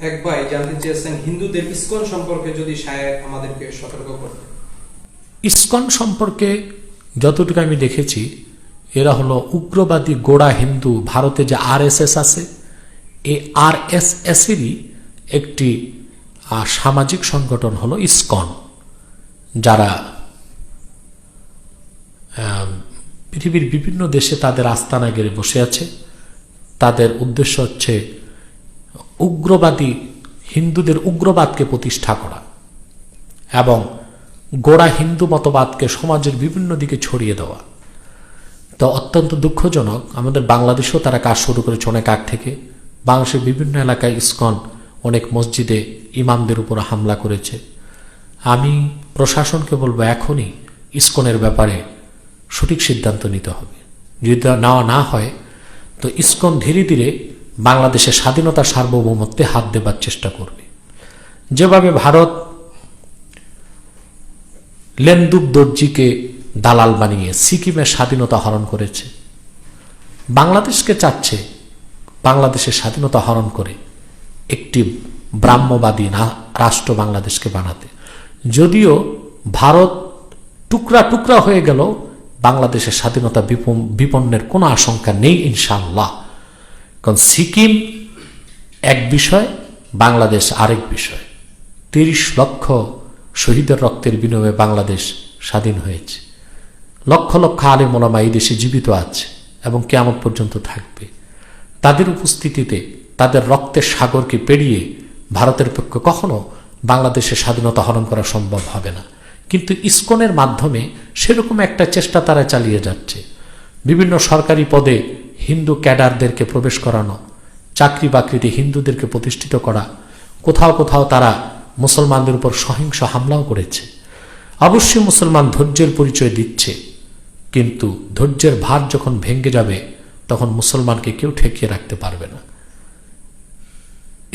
এক ভাই জানতে চেয়েছেন হিন্দুদের ইসকন সম্পর্কে যদি শায়েখ আমাদেরকে সতর্ক করতেন। ইসকন সম্পর্কে যতটুকু আমি দেখেছি, এরা হলো উগ্রবাদী গোড়া হিন্দু। ভারতে যে আরএসএস আছে, এই আরএসএসেরই একটি সামাজিক সংগঠন হলো ইসকন, যারা পৃথিবীর বিভিন্ন দেশে তাদের আস্তানা গেড়ে বসে আছে। তাদের উদ্দেশ্য হচ্ছে উগ্রবাদী হিন্দুদের উগ্রবাদকে প্রতিষ্ঠা করা এবং গোড়া হিন্দু মতবাদকে সমাজের বিভিন্ন দিকে ছড়িয়ে দেওয়া। তো অত্যন্ত দুঃখজনক, আমাদের বাংলাদেশেও তারা কাজ শুরু করেছে অনেক আগ থেকে। বাংলাদেশের বিভিন্ন এলাকায় ইসকন অনেক মসজিদে ইমামদের উপর হামলা করেছে। আমি প্রশাসনকে বলবো, এখনই ইসকনের ব্যাপারে সঠিক সিদ্ধান্ত নিতে হবে। যদি নেওয়া না হয় তো ইসকন ধীরে ধীরে বাংলাদেশের স্বাধীনতা সার্বভৌমত্বে হাত দেবার চেষ্টা করবে। যেভাবে ভারত লেন্দুব দর্জিকে দালাল বানিয়ে সিকিমের স্বাধীনতা হরণ করেছে, বাংলাদেশকে চাচ্ছে বাংলাদেশের স্বাধীনতা হরণ করে একটি ব্রাহ্মবাদী রাষ্ট্র বাংলাদেশকে বানাতে। যদিও ভারত টুকরা টুকরা হয়ে গেল, বাংলাদেশের স্বাধীনতা বিপন্নের কোনো আশঙ্কা নেই ইনশাআল্লাহ। কারণ সিকিম এক বিষয়, বাংলাদেশ আরেক বিষয়। ৩০ লক্ষ শহীদের রক্তের বিনিময়ে বাংলাদেশ স্বাধীন হয়েছে। লক্ষ লক্ষ আলেম ওলামা এই দেশে জীবিত আছে এবং কিয়ামত পর্যন্ত থাকবে। তাদের উপস্থিতিতে তাদের রক্তের সাগরকে পেরিয়ে ভারতের পক্ষে কখনো বাংলাদেশের স্বাধীনতা হরণ করা সম্ভব হবে না। কিন্তু ইসকনের মাধ্যমে সেরকম একটা চেষ্টা তারা চালিয়ে যাচ্ছে। বিভিন্ন সরকারি পদে হিন্দু ক্যাডারদেরকে প্রবেশ করানো, চাকরি বাকরিতে হিন্দুদেরকে প্রতিষ্ঠিত করা, কোথাও কোথাও তারা মুসলমানদের উপর সহিংস হামলাও করেছে। অবশ্যই মুসলমান ধৈর্যের পরিচয় দিচ্ছে, কিন্তু ধৈর্যের ভার যখন ভেঙে যাবে তখন মুসলমানকে কেউ ঠেকিয়ে রাখতে পারবে না।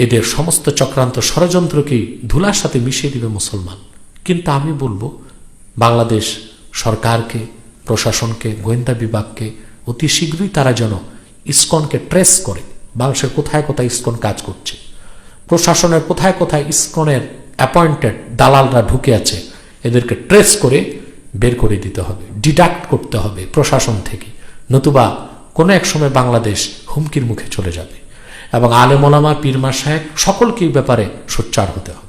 এদের সমস্ত চক্রান্ত ষড়যন্ত্রকেই ধুলার সাথে মিশিয়ে দিবে মুসলমান। কিন্তু আমি বলবো, বাংলাদেশ সরকারকে, প্রশাসনকে, গোয়েন্দা বিভাগকে অতি শীঘ্রই তারা যেন ইসকনকে ট্রেস করে বাংলাদেশের কোথায় কোথায় ইসকন কাজ করছে, প্রশাসনের কোথায় কোথায় ইসকনের অ্যাপয়েন্টেড দালালরা ঢুকে আছে, এদেরকে ট্রেস করে বের করে দিতে হবে, ডিডাক্ট করতে হবে প্রশাসন থেকে। নতুবা কোনো এক সময় বাংলাদেশ হুমকির মুখে চলে যাবে এবং আলেম ওলামা, পীর মাশায়েখ সকলকে এই ব্যাপারে সোচ্চার হতে হবে।